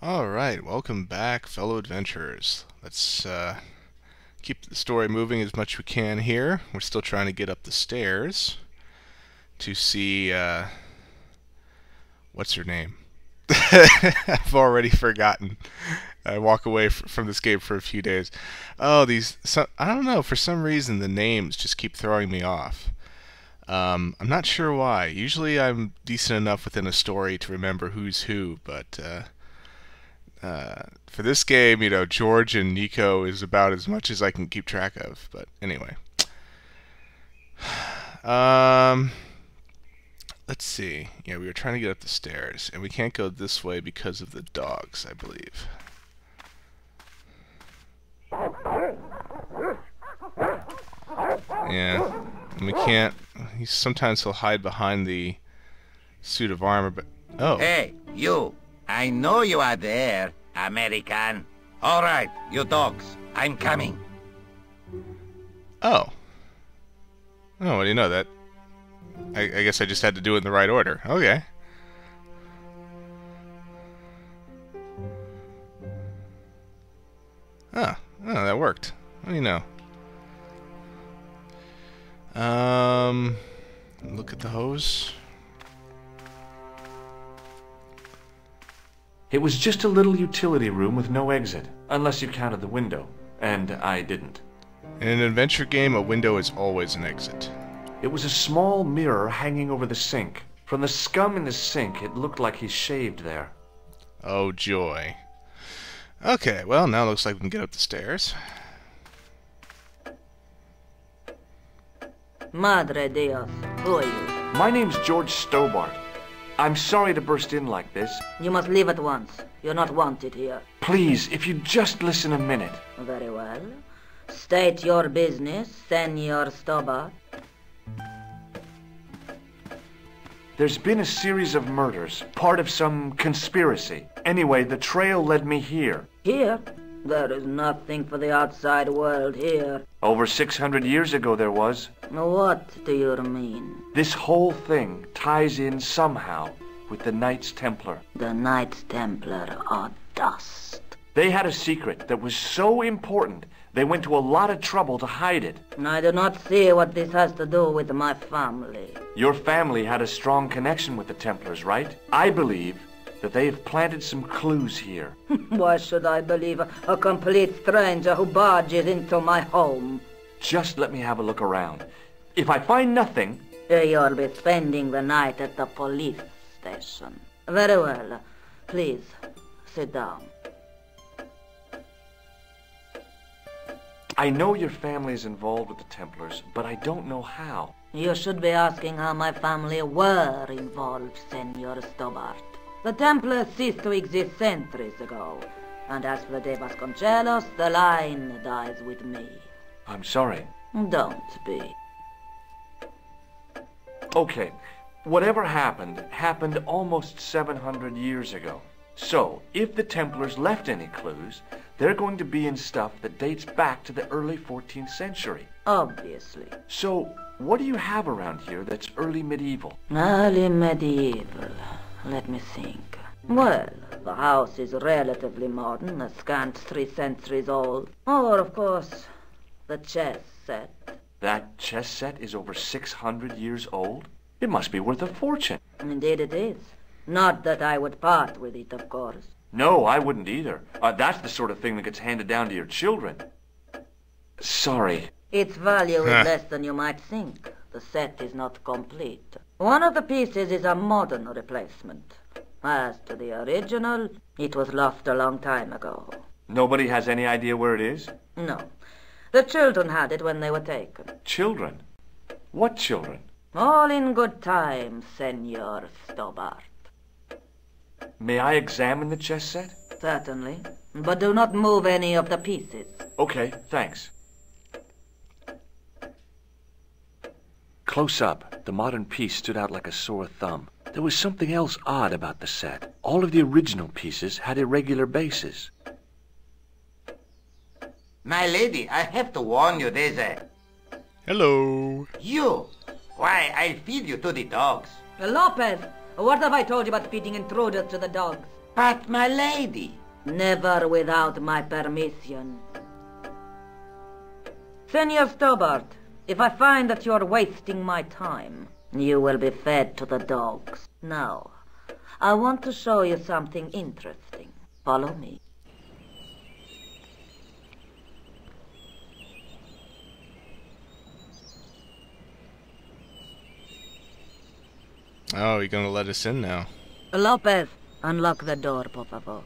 Alright, welcome back, fellow adventurers. Let's keep the story moving as much as we can here. We're still trying to get up the stairs to see, what's her name? I've already forgotten. I walk away from this game for a few days. Oh, I don't know, for some reason the names just keep throwing me off. I'm not sure why. Usually I'm decent enough within a story to remember who's who, but for this game, George and Nico is about as much as I can keep track of. But anyway, let's see. Yeah, we were trying to get up the stairs, and we can't go this way because of the dogs, I believe. Yeah, and we can't. Sometimes he'll hide behind the suit of armor, but oh. Hey, you! I know you are there, American. All right, you dogs, I'm coming. Oh. Oh, what do you know that? I guess I just had to do it in the right order. Okay. Oh, that worked. What do you know? Look at the hose. It was just a little utility room with no exit, unless you counted the window, and I didn't. In an adventure game, a window is always an exit. It was a small mirror hanging over the sink. From the scum in the sink, it looked like he shaved there. Oh, joy. Okay, well, now it looks like we can get up the stairs. Madre Dios, who are you? My name's George Stobart. I'm sorry to burst in like this. You must leave at once. You're not wanted here. Please, if you just listen a minute. Very well. State your business, Senor Stobart. There's been a series of murders, part of some conspiracy. Anyway, the trail led me here. Here? There is nothing for the outside world here. Over 600 years ago there was. What do you mean? This whole thing ties in somehow with the Knights Templar. The Knights Templar are dust. They had a secret that was so important, they went to a lot of trouble to hide it. I do not see what this has to do with my family. Your family had a strong connection with the Templars, right? I believe that they have planted some clues here. Why should I believe a complete stranger who barges into my home? Just let me have a look around. If I find nothing... You'll be spending the night at the police station. Very well. Please, sit down. I know your family is involved with the Templars, but I don't know how. You should be asking how my family were involved, Senor Stobart. The Templars ceased to exist centuries ago, and as for De Vasconcelos, the line dies with me. I'm sorry. Don't be. Okay, whatever happened almost 700 years ago. So, if the Templars left any clues, they're going to be in stuff that dates back to the early 14th century. Obviously. So, what do you have around here that's early medieval? Early medieval. Let me think. Well, the house is relatively modern, a scant 3 centuries old. Or, of course, the chess set. That chess set is over 600 years old? It must be worth a fortune. Indeed it is. Not that I would part with it, of course. No, I wouldn't either. That's the sort of thing that gets handed down to your children. Sorry. Its value is less than you might think. The set is not complete. One of the pieces is a modern replacement. As to the original, it was lost a long time ago. Nobody has any idea where it is? No. The children had it when they were taken. Children? What children? All in good time, Senor Stobart. May I examine the chess set? Certainly. But do not move any of the pieces. Okay, thanks. Close up, the modern piece stood out like a sore thumb. There was something else odd about the set. All of the original pieces had irregular bases. My lady, I have to warn you, there's a... Hello. You! Why, I'll feed you to the dogs. Lopez, what have I told you about feeding intruders to the dogs? But my lady. Never without my permission. Senor Stobart, if I find that you're wasting my time, you will be fed to the dogs. Now, I want to show you something interesting. Follow me. Oh, you're gonna let us in now. Lopez, unlock the door, por favor.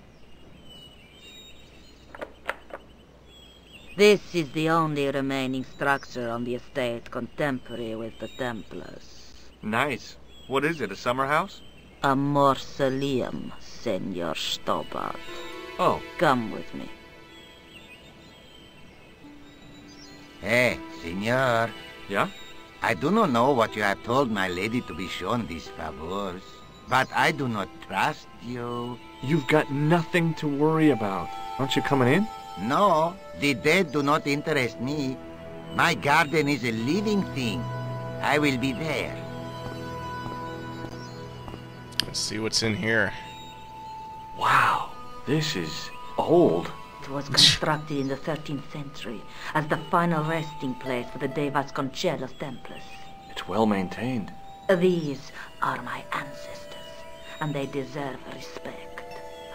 This is the only remaining structure on the estate contemporary with the Templars. Nice. What is it, a summer house? A mausoleum, Senor Stobart. Oh, Come with me. Hey, senor. yeah? I do not know what you have told my lady to be shown these favors, but I do not trust you. You've got nothing to worry about. Aren't you coming in? No, the dead do not interest me. My garden is a living thing. I will be there. Let's see what's in here. Wow, this is old. It was constructed in the 13th century as the final resting place for the De Vasconcelos Templars. It's well maintained. These are my ancestors, and they deserve respect.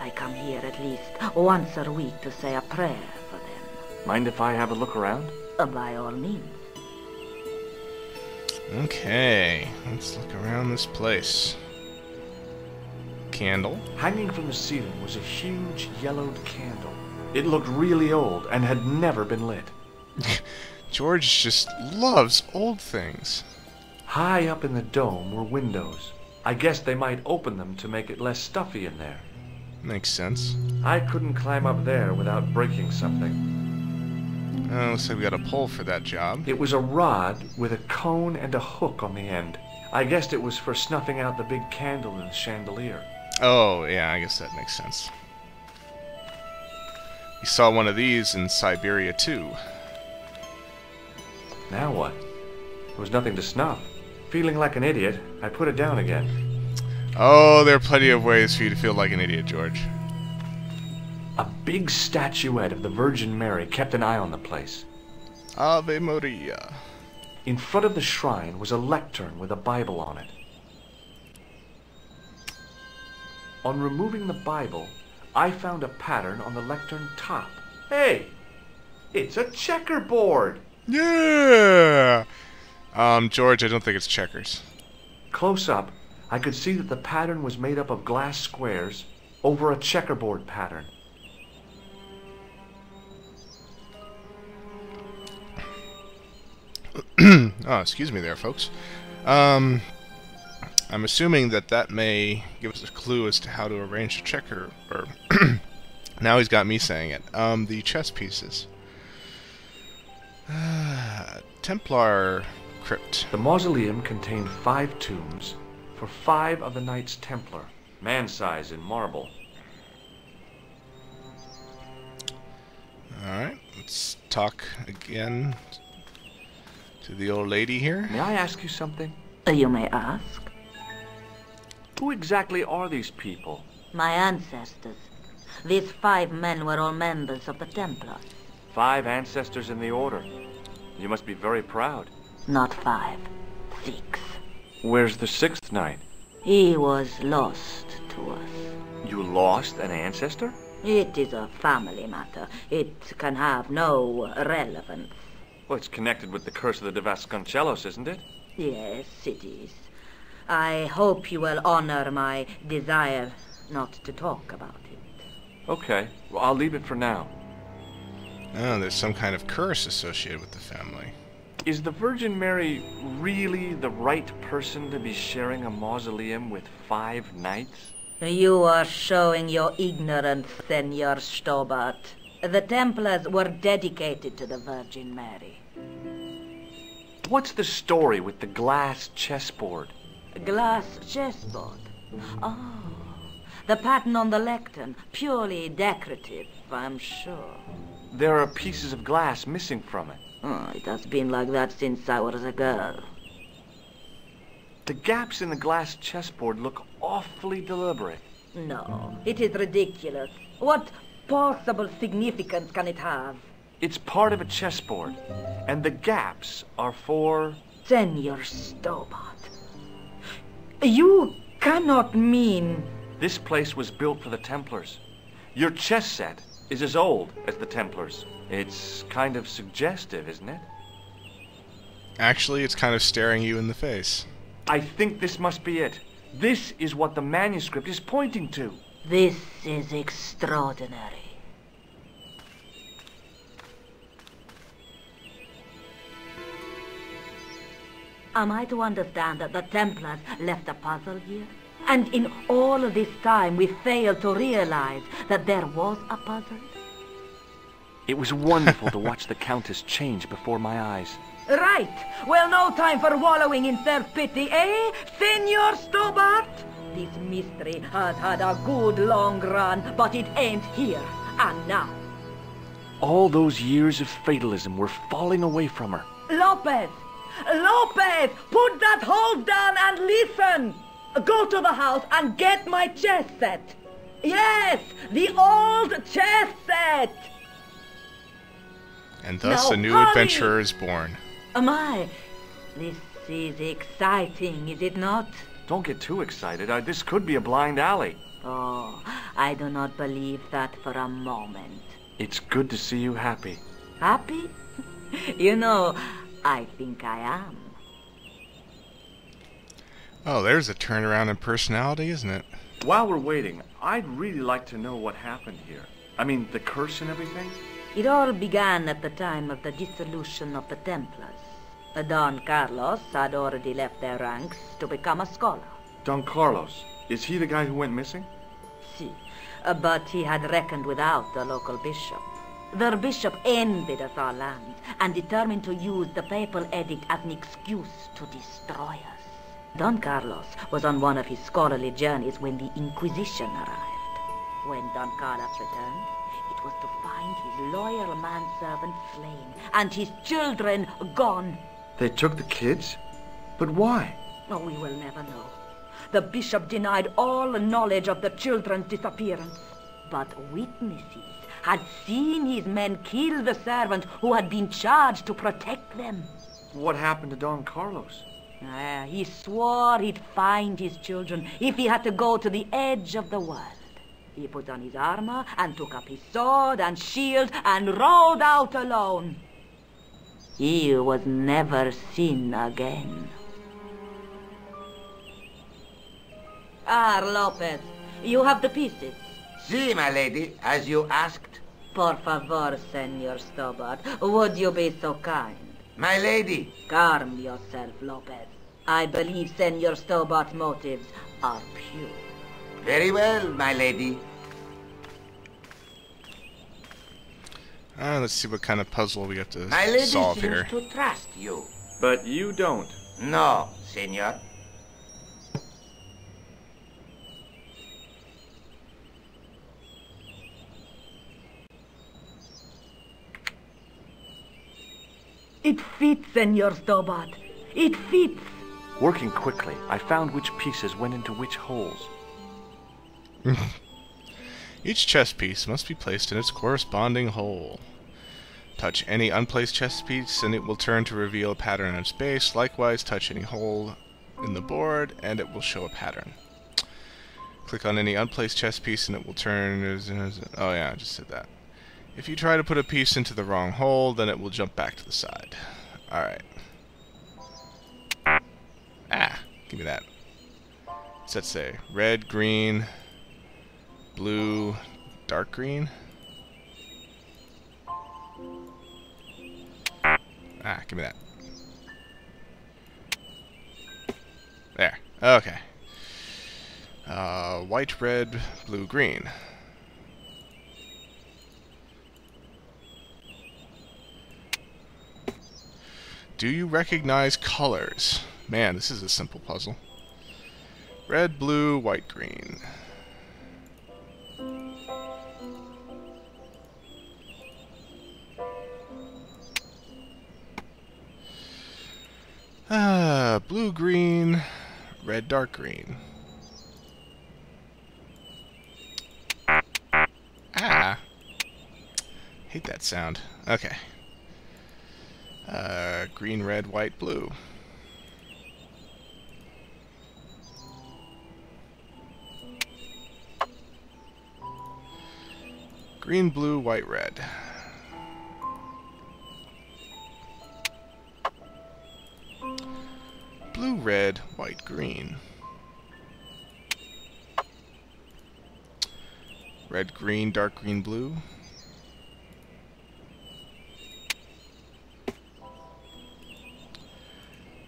I come here at least once a week to say a prayer for them. Mind if I have a look around? By all means. Okay, let's look around this place. Candle. Hanging from the ceiling was a huge yellowed candle. It looked really old and had never been lit. George just loves old things. High up in the dome were windows. I guess they might open them to make it less stuffy in there. Makes sense. I couldn't climb up there without breaking something. Looks like we got a pole for that job. It was a rod with a cone and a hook on the end. I guessed it was for snuffing out the big candle in the chandelier. Oh, yeah, I guess that makes sense. We saw one of these in Siberia, too. Now what? There was nothing to snuff. Feeling like an idiot, I put it down again. Oh, there are plenty of ways for you to feel like an idiot, George. A big statuette of the Virgin Mary kept an eye on the place. Ave Maria. In front of the shrine was a lectern with a Bible on it. On removing the Bible, I found a pattern on the lectern top. Hey! It's a checkerboard! Yeah! George, I don't think it's checkers. Close up, I could see that the pattern was made up of glass squares over a checkerboard pattern. Oh, excuse me there, folks. I'm assuming that may give us a clue as to how to arrange a checker, or now he's got me saying it. The chess pieces. Templar crypt. The mausoleum contained 5 tombs for 5 of the Knights Templar, man-size in marble. Alright, let's talk again to the old lady here. May I ask you something? You may ask. Who exactly are these people? My ancestors. These 5 men were all members of the Templars. 5 ancestors in the order. You must be very proud. Not 5, 6. Where's the 6th knight? He was lost to us. You lost an ancestor? It is a family matter. It can have no relevance. Well, it's connected with the curse of the De Vasconcelos, isn't it? Yes, it is. I hope you will honor my desire not to talk about it. Okay, well, I'll leave it for now. Oh, there's some kind of curse associated with the family. Is the Virgin Mary really the right person to be sharing a mausoleum with 5 knights? You are showing your ignorance, Senor Stobart. The Templars were dedicated to the Virgin Mary. What's the story with the glass chessboard? Glass chessboard. Oh, the pattern on the lectern. Purely decorative, I'm sure. There are pieces of glass missing from it. Oh, it has been like that since I was a girl. The gaps in the glass chessboard look awfully deliberate. No, it is ridiculous. What possible significance can it have? It's part of a chessboard, and the gaps are for... Senor Stobart. You cannot mean... This place was built for the Templars. Your chess set is as old as the Templars. It's kind of suggestive, isn't it? Actually, it's kind of staring you in the face. I think this must be it. This is what the manuscript is pointing to. This is extraordinary. Am I to understand that the Templars left a puzzle here? And in all of this time we failed to realize that there was a puzzle? It was wonderful to watch the Countess change before my eyes. Right. Well, no time for wallowing in self-pity, eh, Senor Stobart? This mystery has had a good long run, but it ain't here and now. All those years of fatalism were falling away from her. Lopez! Lopez! Put that hose down and listen! Go to the house and get my chess set. Yes, the old chess set! And thus Now, a new hurry! adventurer is born. My, this is exciting, is it not? Don't get too excited. This could be a blind alley. Oh, I do not believe that for a moment. It's good to see you happy. Happy? You know, I think I am. Oh, there's a turnaround in personality, isn't it? While we're waiting, I'd really like to know what happened here. I mean, the curse and everything? It all began at the time of the dissolution of the Templars. Don Carlos had already left their ranks to become a scholar. Don Carlos, is he the guy who went missing? Si, but he had reckoned without the local bishop. Their bishop envied us our lands and determined to use the papal edict as an excuse to destroy us. Don Carlos was on one of his scholarly journeys when the Inquisition arrived. When Don Carlos returned, it was to find his loyal manservant slain and his children gone. They took the kids? But why? Oh, we will never know. The bishop denied all knowledge of the children's disappearance. But witnesses had seen his men kill the servant who had been charged to protect them. What happened to Don Carlos? He swore he'd find his children if he had to go to the edge of the world. He put on his armor and took up his sword and shield and rode out alone. He was never seen again. Ah, Lopez, you have the pieces. Si, my lady, as you asked. Por favor, Senor Stobart, would you be so kind? My lady. Calm yourself, Lopez. I believe Senor Stobart's motives are pure. Very well, my lady. Let's see what kind of puzzle we have to My lady solve seems here. to trust you. But you don't. No, senor. It fits, Senor Stobart. It fits. Working quickly, I found which pieces went into which holes. Each chess piece must be placed in its corresponding hole. Touch any unplaced chess piece and it will turn to reveal a pattern in space. Likewise, touch any hole in the board and it will show a pattern. Click on any unplaced chess piece and it will turn... Oh yeah, I just said that. If you try to put a piece into the wrong hole, then it will jump back to the side. Alright. Ah, give me that. What's that say? Red, green, blue, dark green? Ah, give me that. There. Okay. White, red, blue, green. Do you recognize colors? Man, this is a simple puzzle. Red, blue, white, green. Blue, green, red, dark green. Hate that sound. Okay. Green, red, white, blue. Green, blue, white, red. Blue, red, white, green. Red, green, dark green, blue.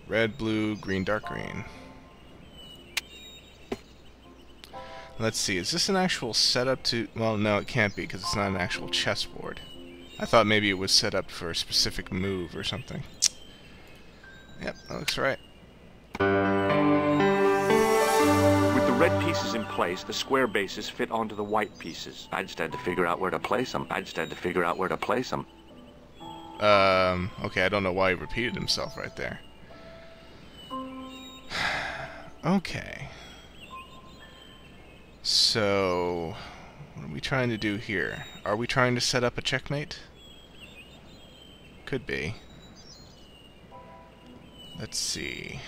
Red, blue, green, dark green. Let's see, is this an actual setup to... Well, no, it can't be, because it's not an actual chessboard. I thought maybe it was set up for a specific move or something. Yep, that looks right. With the red pieces in place, the square bases fit onto the white pieces. I just had to figure out where to place them. Okay, I don't know why he repeated himself right there. Okay. So, what are we trying to do here? Are we trying to set up a checkmate? Could be. Let's see.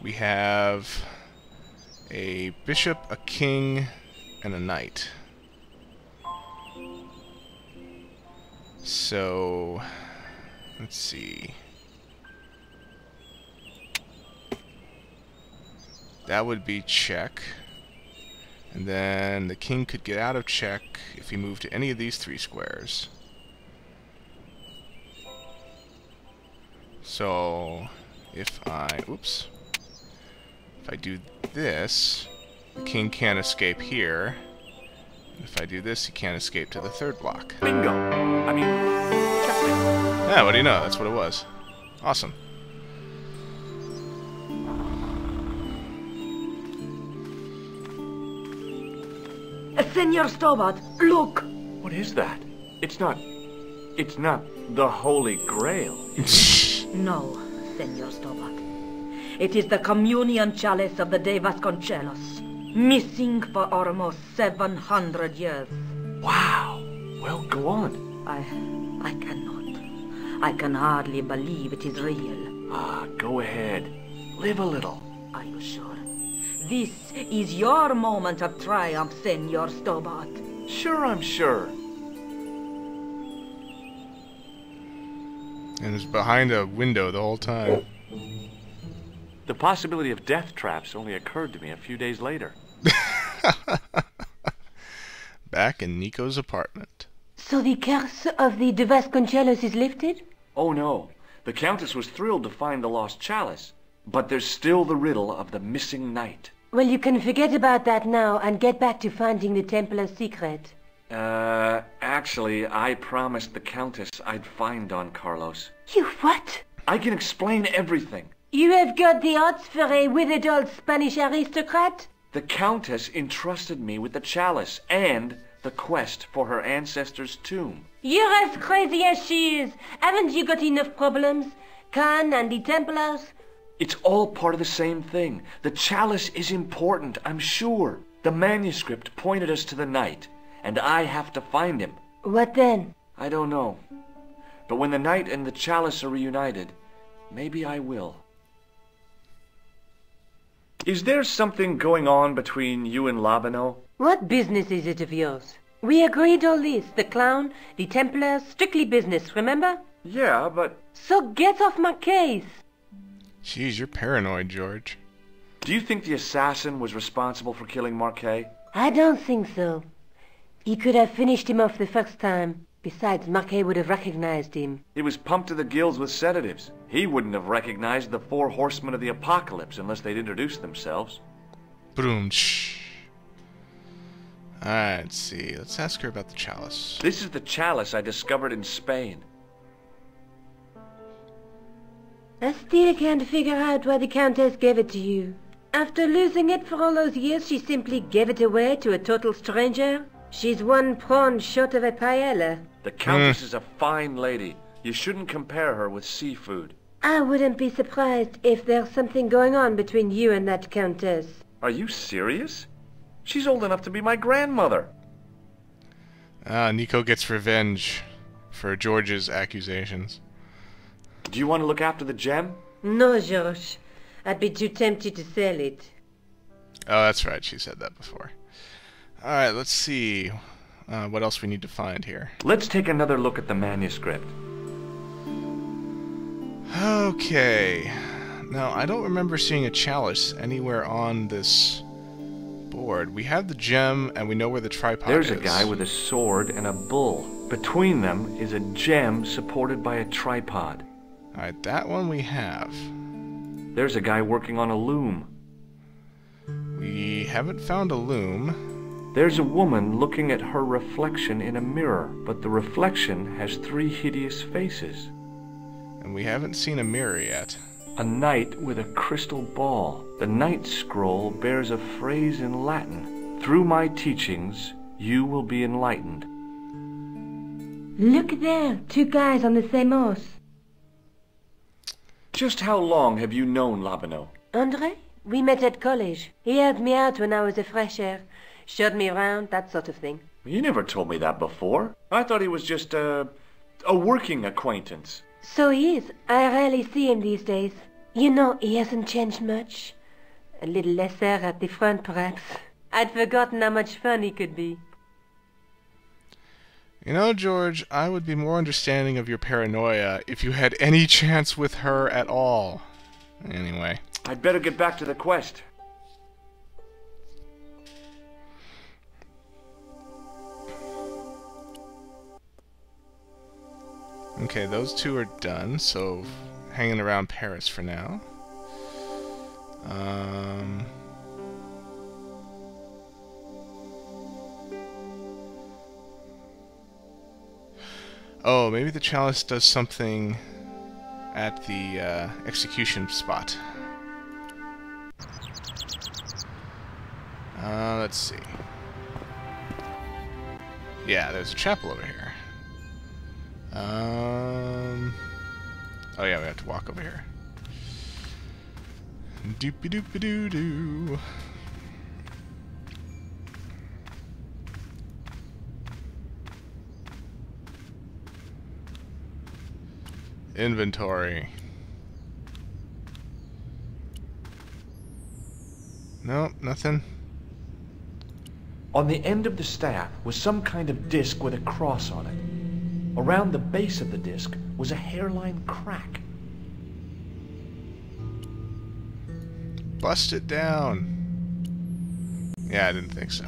We have a bishop, a king, and a knight. So, let's see. That would be check. And then the king could get out of check if he moved to any of these three squares. So, if I... Oops. If I do this, the king can't escape here. And if I do this, he can't escape to the third block. Bingo! I mean, checkmate. Yeah, what do you know? That's what it was. Awesome. Senor Stobart, look! What is that? It's not the Holy Grail. No, Senor Stobart. It is the communion chalice of the De Vasconcelos, missing for almost 700 years. Wow. Well, go on. I cannot. I can hardly believe it is real. Go ahead. Live a little. Are you sure? This is your moment of triumph, Senor Stobart. Sure, I'm sure. And it's behind a window the whole time. The possibility of death traps only occurred to me a few days later. Back in Nico's apartment. So the curse of the De Vasconcelos is lifted? Oh no. The Countess was thrilled to find the lost chalice. But there's still the riddle of the missing knight. Well, you can forget about that now and get back to finding the Templar's secret. Actually, I promised the Countess I'd find Don Carlos. You what? I can explain everything. You have got the odds for a withered old Spanish aristocrat? The Countess entrusted me with the chalice and the quest for her ancestor's tomb. You're as crazy as she is. Haven't you got enough problems? Khan and the Templars? It's all part of the same thing. The chalice is important, I'm sure. The manuscript pointed us to the knight, and I have to find him. What then? I don't know. But when the knight and the chalice are reunited, maybe I will. Is there something going on between you and Labano? What business is it of yours? We agreed all this. The clown, the Templars, strictly business, remember? Yeah, but... So get off my case. Jeez, you're paranoid, George. Do you think the assassin was responsible for killing Marquet? I don't think so. He could have finished him off the first time. Besides, Marquet would have recognized him. He was pumped to the gills with sedatives. He wouldn't have recognized the 4 horsemen of the apocalypse unless they'd introduced themselves. Boom. Shh. Alright, let's see. Let's ask her about the chalice. This is the chalice I discovered in Spain. I still can't figure out why the Countess gave it to you. After losing it for all those years, she simply gave it away to a total stranger? She's one prawn short of a paella. The Countess is a fine lady. You shouldn't compare her with seafood. I wouldn't be surprised if there's something going on between you and that Countess. Are you serious? She's old enough to be my grandmother. Nico gets revenge for George's accusations. Do you want to look after the gem? No, George. I'd be too tempted to sell it. Oh, that's right. She said that before. Alright, let's see what else we need to find here. Let's take another look at the manuscript. Okay. Now, I don't remember seeing a chalice anywhere on this board. We have the gem, and we know where the tripod is. There's a guy with a sword and a bull. Between them is a gem supported by a tripod. Alright, that one we have. There's a guy working on a loom. We haven't found a loom. There's a woman looking at her reflection in a mirror, but the reflection has 3 hideous faces. And we haven't seen a mirror yet. A knight with a crystal ball. The knight scroll bears a phrase in Latin. Through my teachings, you will be enlightened. Look there, 2 guys on the same horse. Just how long have you known Labano? Andre? We met at college. He helped me out when I was a fresher. Showed me around, that sort of thing. You never told me that before. I thought he was just a working acquaintance. So he is. I rarely see him these days. You know, he hasn't changed much. A little lesser at the front, perhaps. I'd forgotten how much fun he could be. You know, George, I would be more understanding of your paranoia if you had any chance with her at all. Anyway. I'd better get back to the quest. Okay, those 2 are done, so hanging around Paris for now. Oh, maybe the chalice does something at the execution spot. Let's see. Yeah, there's a chapel over here. Oh yeah, we have to walk over here. Doopy doopy doo doo. Inventory. Nope, nothing. On the end of the staff was some kind of disc with a cross on it. Around the base of the disc was a hairline crack. Bust it down. Yeah, I didn't think so.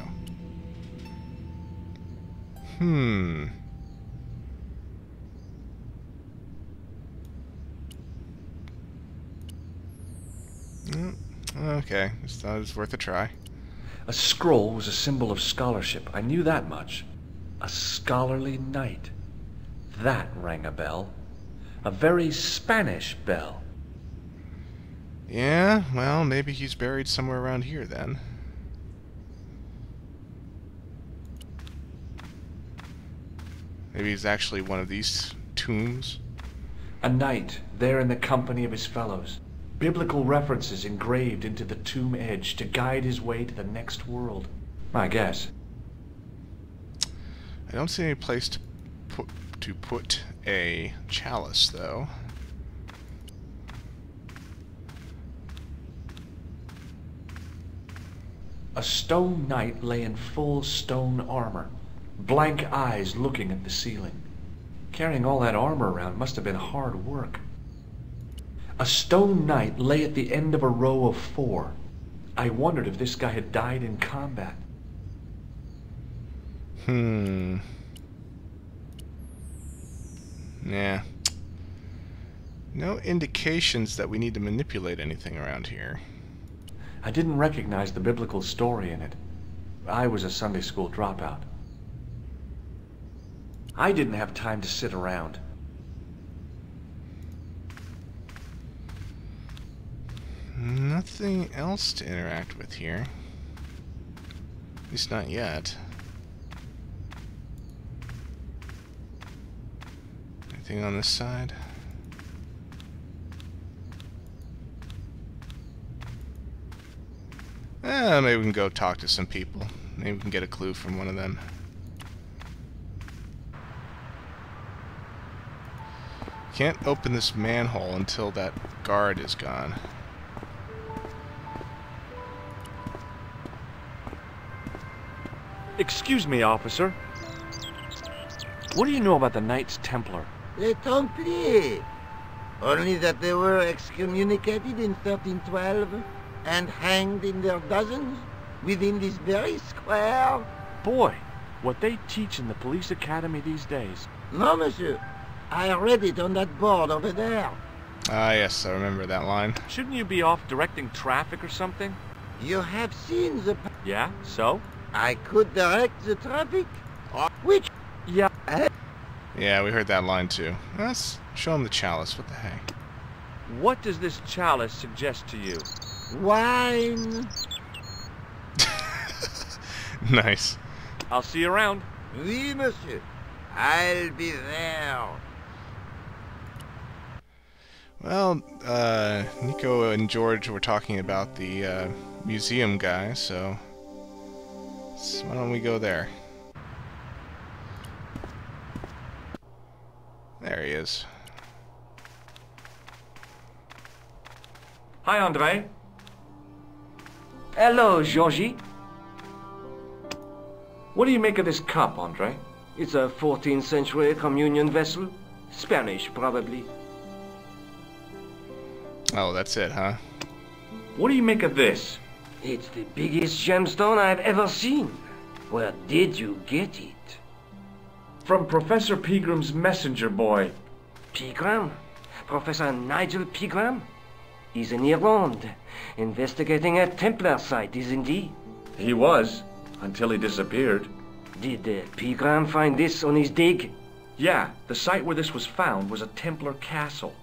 Okay, just thought it was worth a try. A scroll was a symbol of scholarship. I knew that much. A scholarly knight. That rang a bell. A very Spanish bell. Yeah, well, maybe he's buried somewhere around here then. Maybe he's actually one of these tombs. A knight, there in the company of his fellows. Biblical references engraved into the tomb edge to guide his way to the next world. I guess. I don't see any place to put a chalice, though. A stone knight lay in full stone armor, blank eyes looking at the ceiling. Carrying all that armor around must have been hard work. A stone knight lay at the end of a row of 4. I wondered if this guy had died in combat. Yeah. No indications that we need to manipulate anything around here. I didn't recognize the biblical story in it. I was a Sunday school dropout. I didn't have time to sit around. Nothing else to interact with here. At least not yet. Anything on this side? Maybe we can go talk to some people. Maybe we can get a clue from one of them. Can't open this manhole until that guard is gone. Excuse me, officer. What do you know about the Knights Templar? Les Templiers. Only that they were excommunicated in 1312 and hanged in their dozens within this very square. Boy, what they teach in the police academy these days. No, monsieur. I read it on that board over there. Ah, yes, I remember that line. Shouldn't you be off directing traffic or something? You have seen the... Yeah, so? I could direct the traffic. Which... Yeah. Yeah, we heard that line too. Let's show him the chalice. What the heck? What does this chalice suggest to you? Wine. Nice. I'll see you around. Oui, monsieur. I'll be there. Well, Nico and George were talking about the museum guy, so why don't we go there? There he is. Hi, Andre. Hello, Georgie. What do you make of this cup, Andre? It's a 14th century communion vessel. Spanish, probably. Oh, that's it, huh? What do you make of this? It's the biggest gemstone I've ever seen. Where did you get it? From Professor Pegram's messenger boy. Pegram? Professor Nigel Pegram? He's in Ireland, investigating a Templar site, isn't he? He was, until he disappeared. Did Pegram find this on his dig? Yeah, the site where this was found was a Templar castle.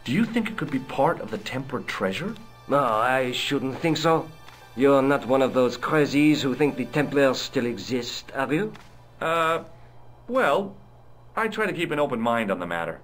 Do you think it could be part of the Templar treasure? No, I shouldn't think so. You're not one of those crazies who think the Templars still exist, are you? Well, I try to keep an open mind on the matter.